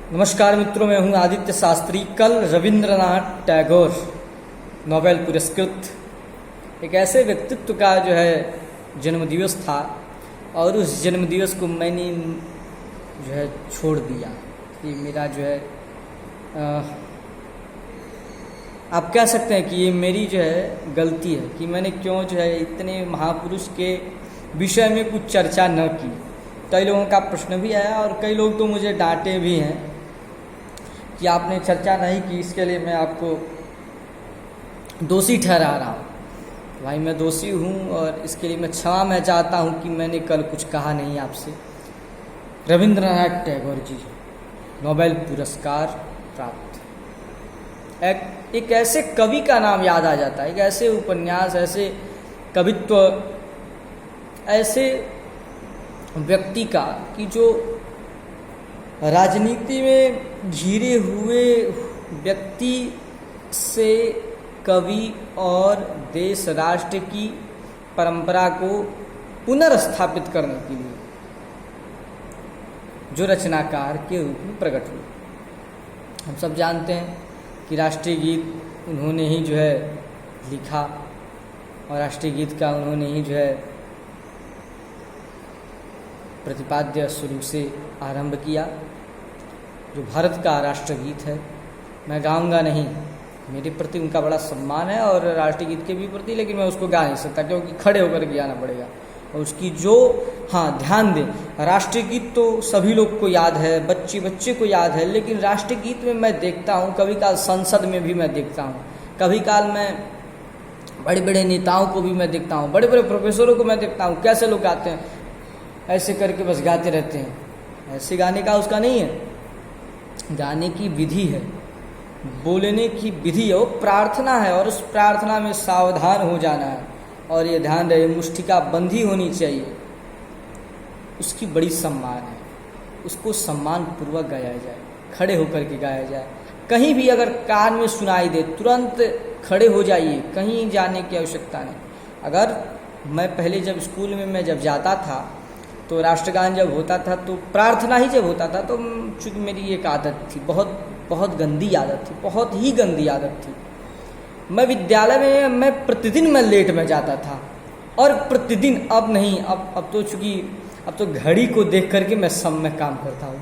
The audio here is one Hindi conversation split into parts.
नमस्कार मित्रों, मैं हूं आदित्य शास्त्री। कल रविंद्रनाथ टैगोर नोबेल पुरस्कृत एक ऐसे व्यक्तित्व का जन्मदिवस था और उस जन्मदिवस को मैंने छोड़ दिया। ये मेरा आप कह सकते हैं कि ये मेरी गलती है कि मैंने क्यों इतने महापुरुष के विषय में कुछ चर्चा न की। कई लोगों का प्रश्न भी आया और कई लोग तो मुझे डांटे भी हैं कि आपने चर्चा नहीं की, इसके लिए मैं आपको दोषी ठहरा रहा हूँ। भाई मैं दोषी हूँ और इसके लिए मैं क्षमा मैं चाहता हूँ कि मैंने कल कुछ कहा नहीं आपसे। रविंद्रनाथ टैगोर जी नोबेल पुरस्कार प्राप्त एक ऐसे कवि का नाम याद आ जाता है, एक ऐसे उपन्यास, ऐसे कवित्व, ऐसे व्यक्ति का कि जो राजनीति में घिरे हुए व्यक्ति से कवि और देश राष्ट्र की परंपरा को पुनर्स्थापित करने के लिए जो रचनाकार के रूप में प्रकट हुए। हम सब जानते हैं कि राष्ट्रीय गीत उन्होंने ही लिखा और राष्ट्रीय गीत का उन्होंने ही प्रतिपाद्य शुरू से आरंभ किया। जो भारत का राष्ट्रगीत है, मैं गाऊंगा नहीं, मेरे प्रति उनका बड़ा सम्मान है और राष्ट्रीय गीत के भी प्रति, लेकिन मैं उसको गा नहीं सकता क्योंकि खड़े होकर गाना पड़ेगा। और उसकी ध्यान दें, राष्ट्रीय गीत तो सभी लोग को याद है, बच्चे बच्चे को याद है, लेकिन राष्ट्रीय गीत में मैं देखता हूँ, कभी काल संसद में भी मैं देखता हूँ, कभी काल मैं बड़े बड़े नेताओं को भी मैं देखता हूँ, बड़े बड़े प्रोफेसरों को मैं देखता हूँ, कैसे लोग गाते हैं, ऐसे करके बस गाते रहते हैं। ऐसे गाने का उसका नहीं है, गाने की विधि है, बोलने की विधि है, वो प्रार्थना है और उस प्रार्थना में सावधान हो जाना है और ये ध्यान रहे मुष्टिका बंधी होनी चाहिए। उसकी बड़ी सम्मान है, उसको सम्मान पूर्वक गाया जाए, खड़े होकर के गाया जाए। कहीं भी अगर कान में सुनाई दे तुरंत खड़े हो जाइए, कहीं जाने की आवश्यकता नहीं। अगर मैं पहले जब स्कूल में मैं जब जाता था तो राष्ट्रगान जब होता था तो प्रार्थना ही जब होता था तो चूँकि मेरी एक आदत थी, बहुत गंदी आदत थी, बहुत ही गंदी आदत थी। मैं विद्यालय में मैं प्रतिदिन मैं लेट में जाता था और प्रतिदिन, अब नहीं, अब तो चूँकि अब तो घड़ी को देख करके मैं सब में काम करता हूँ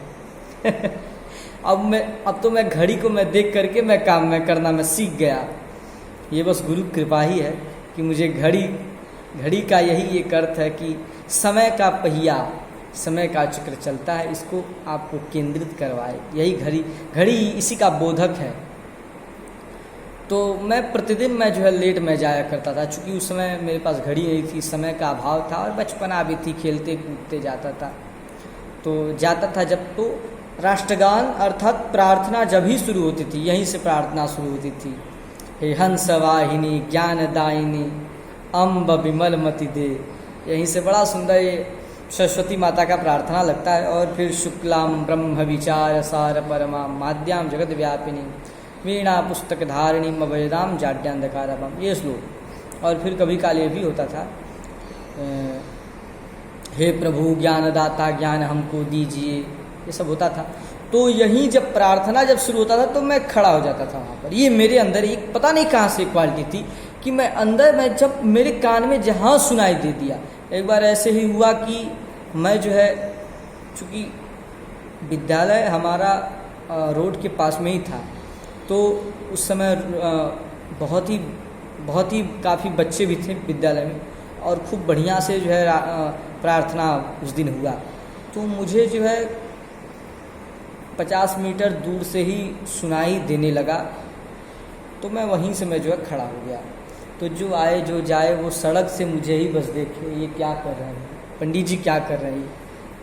अब तो मैं घड़ी को मैं देख करके मैं काम में करना मैं सीख गया। ये बस गुरु कृपा ही है कि मुझे घड़ी का यही एक अर्थ है कि समय का पहिया, समय का चक्र चलता है, इसको आपको केंद्रित करवाए, यही घड़ी इसी का बोधक है। तो मैं प्रतिदिन मैं लेट में जाया करता था, चूँकि उस समय मेरे पास घड़ी नहीं थी, समय का अभाव था और बचपना भी थी, खेलते कूदते जाता था। तो जाता था जब तो राष्ट्रगान अर्थात प्रार्थना जब ही शुरू होती थी, यहीं से प्रार्थना शुरू होती थी। हे हंस वाहिनी ज्ञानदायिनी अम्ब विमल मति दे, यहीं से बड़ा सुंदर ये सरस्वती माता का प्रार्थना लगता है। और फिर शुक्लाम ब्रह्म विचार सार परमा माद्याम जगत व्यापिनी वीणा पुस्तक धारिणी अभयदाम जाड्यांधकारम, ये श्लोक। और फिर कभी काल ये भी होता था, हे प्रभु ज्ञानदाता ज्ञान हमको दीजिए, ये सब होता था। तो यहीं जब प्रार्थना जब शुरू होता था तो मैं खड़ा हो जाता था वहाँ पर। ये मेरे अंदर एक पता नहीं कहाँ से क्वालिटी थी कि मैं अंदर में जब मेरे कान में जहाँ सुनाई दे दिया। एक बार ऐसे ही हुआ कि मैं चूँकि विद्यालय हमारा रोड के पास में ही था, तो उस समय बहुत ही काफ़ी बच्चे भी थे विद्यालय में और खूब बढ़िया से प्रार्थना उस दिन हुआ। तो मुझे 50 मीटर दूर से ही सुनाई देने लगा, तो मैं वहीं से मैं खड़ा हो गया। तो जो आए जो जाए वो सड़क से मुझे ही बस देखे, ये क्या कर रहे हैं, पंडित जी क्या कर रहे हैं।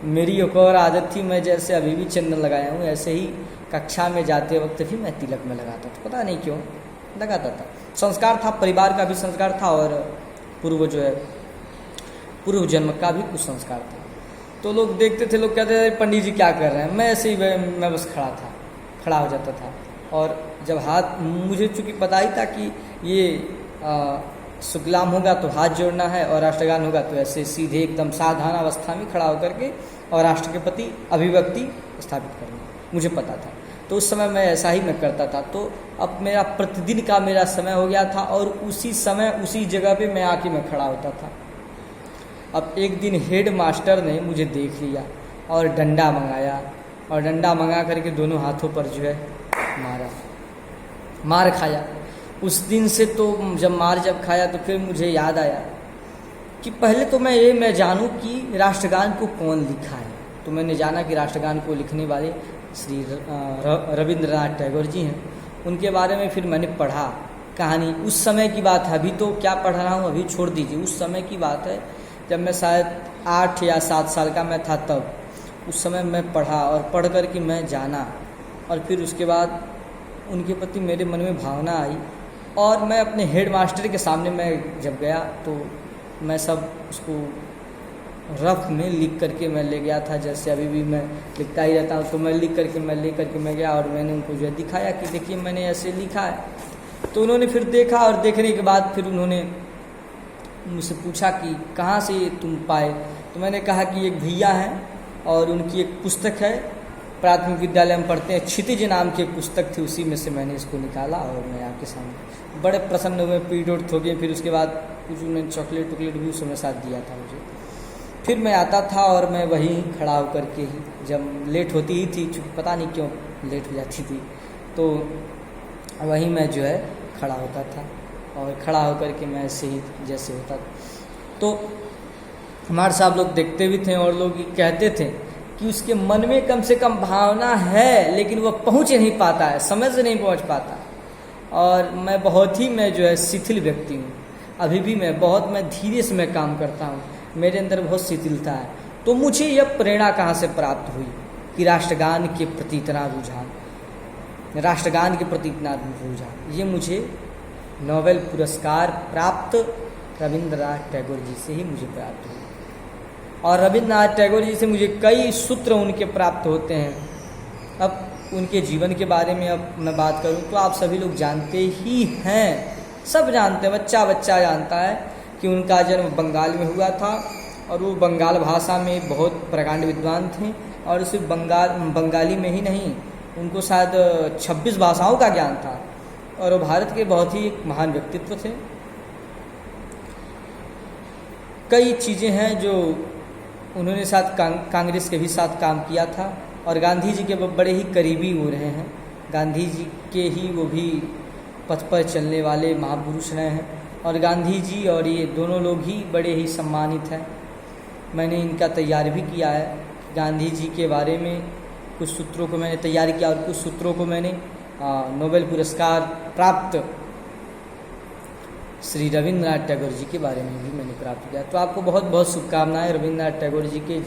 मेरी एक और आदत थी, मैं जैसे अभी भी चंदन लगाया हूँ, ऐसे ही कक्षा में जाते वक्त भी मैं तिलक में लगाता था, पता नहीं क्यों लगाता था। संस्कार था, परिवार का भी संस्कार था और पूर्व जन्म का भी कुछ संस्कार था। तो लोग देखते थे, लोग कहते थे पंडित जी क्या कर रहे हैं, मैं ऐसे ही मैं बस खड़ा हो जाता था। और जब हाथ, मुझे चूँकि पता ही था कि ये शुक्लाम होगा तो हाथ जोड़ना है और राष्ट्रगान होगा तो ऐसे सीधे एकदम सावधान अवस्था में खड़ा होकर के और राष्ट्र के प्रति अभिव्यक्ति स्थापित करना। मुझे पता था। तो उस समय मैं ऐसा ही मैं करता था। तो अब मेरा प्रतिदिन का मेरा समय हो गया था और उसी समय उसी जगह पे मैं आके मैं खड़ा होता था। अब एक दिन हेड मास्टर ने मुझे देख लिया और डंडा मंगाया, और डंडा मंगा करके दोनों हाथों पर जो है मार खाया। उस दिन से तो जब जब खाया तो फिर मुझे याद आया कि पहले तो मैं जानूं कि राष्ट्रगान को कौन लिखा है। तो मैंने जाना कि राष्ट्रगान को लिखने वाले श्री रविंद्रनाथ टैगोर जी हैं। उनके बारे में फिर मैंने पढ़ा कहानी। उस समय की बात है, अभी तो क्या पढ़ रहा हूँ अभी छोड़ दीजिए। उस समय की बात है जब मैं शायद 8 या 7 साल का मैं था, तब उस समय मैं पढ़ा और पढ़ कर के मैं जाना, और फिर उसके बाद उनके प्रति मेरे मन में भावना आई। और मैं अपने हेड मास्टर के सामने मैं जब गया तो मैं सब उसको रफ में लिख करके मैं ले गया था, जैसे अभी भी मैं लिखता ही रहता हूँ। तो मैं लिख करके मैं गया और मैंने उनको जो है दिखाया कि देखिए मैंने ऐसे लिखा है। तो उन्होंने फिर देखा, और देखने के बाद फिर उन्होंने मुझसे पूछा कि कहाँ से तुम पाए। तो मैंने कहा कि एक भैया हैं और उनकी एक पुस्तक है, प्राथमिक विद्यालय में पढ़ते हैं, क्षितिज नाम की एक पुस्तक थी, उसी में से मैंने इसको निकाला और मैं आपके सामने। बड़े प्रसन्न हुए, पीट उठ हो गए। फिर उसके बाद कुछ उन्होंने चॉकलेट भी उस समय साथ दिया था मुझे। फिर मैं आता था और मैं वहीं खड़ा होकर के ही, जब लेट होती ही थी, चूँकि पता नहीं क्यों लेट हो जाती थी, तो वहीं मैं जो है खड़ा होता था और खड़ा होकर के मैं ऐसे ही जैसे होता था। तो हमारे साहब लोग देखते भी थे और लोग कहते थे कि उसके मन में कम से कम भावना है, लेकिन वह पहुंच नहीं पाता है, समझ नहीं पहुंच पाता। और मैं बहुत ही मैं जो है शिथिल व्यक्ति हूँ, अभी भी मैं धीरे से मैं काम करता हूँ, मेरे अंदर बहुत शिथिलता है। तो मुझे यह प्रेरणा कहाँ से प्राप्त हुई कि राष्ट्रगान के प्रति इतना रुझान, राष्ट्रगान के प्रति इतना रुझान, ये मुझे नोबेल पुरस्कार प्राप्त रविंद्रनाथ टैगोर जी से ही मुझे प्राप्त हुआ। और रविंद्रनाथ टैगोर जी से मुझे कई सूत्र उनके प्राप्त होते हैं। अब उनके जीवन के बारे में अब मैं बात करूं तो आप सभी लोग जानते ही हैं, सब जानते हैं, बच्चा बच्चा जानता है कि उनका जन्म बंगाल में हुआ था और वो बंगाल भाषा में बहुत प्रकांड विद्वान थे। और सिर्फ बंगाली में ही नहीं, उनको शायद 26 भाषाओं का ज्ञान था और वो भारत के बहुत ही महान व्यक्तित्व थे। कई चीज़ें हैं जो उन्होंने साथ कांग्रेस के भी साथ काम किया था और गांधी जी के बड़े ही करीबी हो रहे हैं। गांधी जी के ही वो भी पथ पर चलने वाले महापुरुष रहे हैं और गांधी जी और ये दोनों लोग ही बड़े ही सम्मानित हैं। मैंने इनका तैयार भी किया है, गांधी जी के बारे में कुछ सूत्रों को मैंने तैयार किया और कुछ सूत्रों को मैंने नोबेल पुरस्कार प्राप्त श्री रविंद्रनाथ टैगोर जी के बारे में भी मैंने प्राप्त किया। तो आपको बहुत बहुत शुभकामनाएं रविंद्रनाथ टैगोर जी के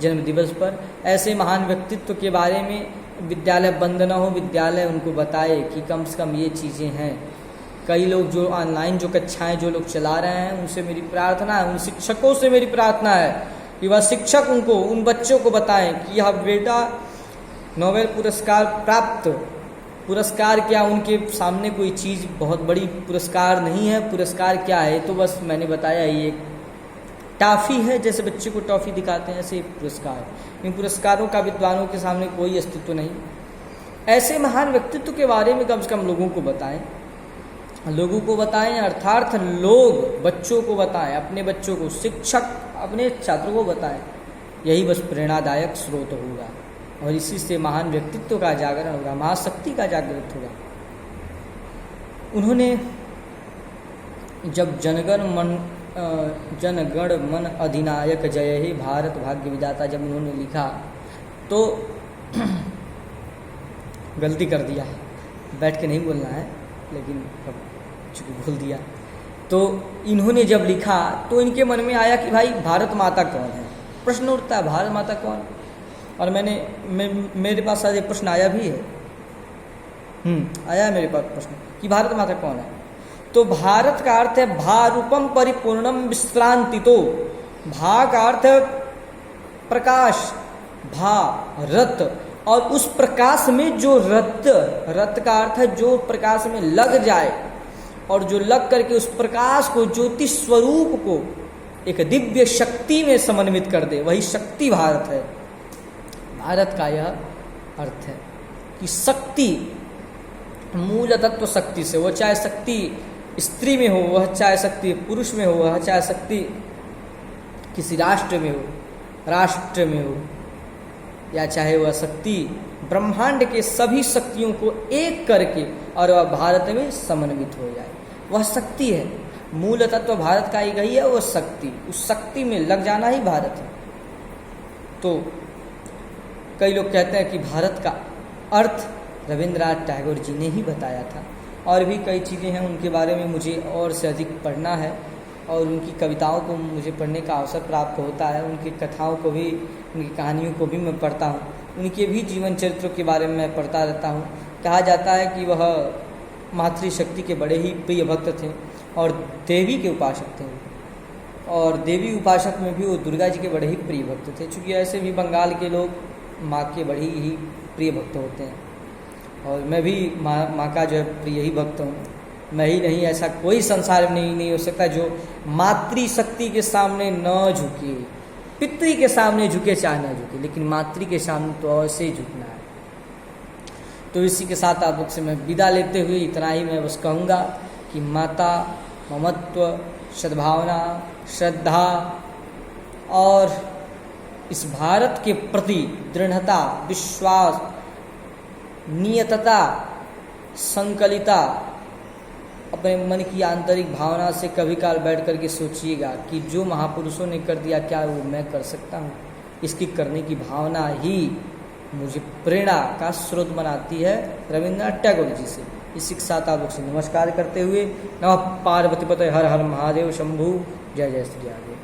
जन्म दिवस पर। ऐसे महान व्यक्तित्व के बारे में विद्यालय बंद न हो, विद्यालय उनको बताए कि कम से कम ये चीज़ें हैं। कई लोग जो ऑनलाइन जो कक्षाएं जो लोग चला रहे हैं, उनसे मेरी प्रार्थना है, उन शिक्षकों से मेरी प्रार्थना है कि वह शिक्षक उनको, उन बच्चों को बताएं कि यह बेटा नोबेल पुरस्कार प्राप्त, पुरस्कार क्या, उनके सामने कोई चीज़ बहुत बड़ी पुरस्कार नहीं है। पुरस्कार क्या है तो बस मैंने बताया, ये टॉफ़ी है, जैसे बच्चे को टॉफ़ी दिखाते हैं ऐसे पुरस्कार। इन पुरस्कारों का विद्वानों के सामने कोई अस्तित्व नहीं। ऐसे महान व्यक्तित्व के बारे में कम से कम लोगों को बताएं, अर्थात लोग बच्चों को बताएं, अपने बच्चों को, शिक्षक अपने छात्रों को बताएं। यही बस प्रेरणादायक स्रोत होगा और इसी से महान व्यक्तित्व का जागरण होगा, महाशक्ति का जागृत होगा। उन्होंने जब जनगण मन अधिनायक जय हे भारत भाग्य विधाता जब उन्होंने लिखा तो गलती कर दिया, बैठ के नहीं बोलना है लेकिन चूँकि बोल दिया। तो इन्होंने जब लिखा तो इनके मन में आया कि भाई भारत माता कौन है, प्रश्न उठता है भारत माता कौन। और मेरे पास आज एक प्रश्न आया भी है, आया है मेरे पास प्रश्न कि भारत माता कौन है। तो भारत का अर्थ है भारूपम परिपूर्णम विश्रांतितो। भा का अर्थ है प्रकाश, भारत, और उस प्रकाश में जो रत का अर्थ है जो प्रकाश में लग जाए और जो लग करके उस प्रकाश को, ज्योति स्वरूप को एक दिव्य शक्ति में समन्वित कर दे, वही शक्ति भारत है। भारत का यह अर्थ है कि शक्ति, मूल तत्व शक्ति से, वो चाहे शक्ति स्त्री में हो, वह चाहे शक्ति पुरुष में हो, वह चाहे शक्ति किसी राष्ट्र में हो, राष्ट्र में हो, या चाहे वह शक्ति ब्रह्मांड के सभी शक्तियों को एक करके और वह भारत में समन्वित हो जाए, वह शक्ति है। मूल तत्व भारत का एक ही है, वो शक्ति, उस शक्ति में लग जाना ही भारत है। तो कई लोग कहते हैं कि भारत का अर्थ रविंद्रनाथ टैगोर जी ने ही बताया था, और भी कई चीज़ें हैं उनके बारे में मुझे और से अधिक पढ़ना है, और उनकी कविताओं को मुझे पढ़ने का अवसर प्राप्त होता है, उनकी कथाओं को भी, उनकी कहानियों को भी मैं पढ़ता हूँ, उनके भी जीवन चरित्रों के बारे में मैं पढ़ता रहता हूँ। कहा जाता है कि वह मातृशक्ति के बड़े ही प्रिय भक्त थे और देवी के उपासक थे, और देवी उपासक में भी वो दुर्गा जी के बड़े ही प्रिय भक्त थे। चूँकि ऐसे भी बंगाल के लोग माँ के बड़े ही प्रिय भक्त होते हैं, और मैं भी माँ का जो है प्रिय ही भक्त हूँ। मैं ही नहीं, ऐसा कोई संसार में नहीं हो सकता जो मातृशक्ति के सामने न झुके। पितृ के सामने झुके चाहे न झुके, लेकिन मातृ के सामने तो ऐसे ही झुकना है। तो इसी के साथ आप लोग से मैं विदा लेते हुए इतना ही मैं बस कहूँगा कि माता, ममत्व, सद्भावना, श्रद्धा और इस भारत के प्रति दृढ़ता, विश्वास, नियतता, संकलिता, अपने मन की आंतरिक भावना से कभी काल बैठ करके सोचिएगा कि जो महापुरुषों ने कर दिया क्या वो मैं कर सकता हूँ। इसकी करने की भावना ही मुझे प्रेरणा का स्रोत बनाती है रविंद्रनाथ टैगोर जी से। इसी के साथ आप लोग से नमस्कार करते हुए नमः पार्वती पते हर हर महादेव शंभु, जय जय श्री राधे।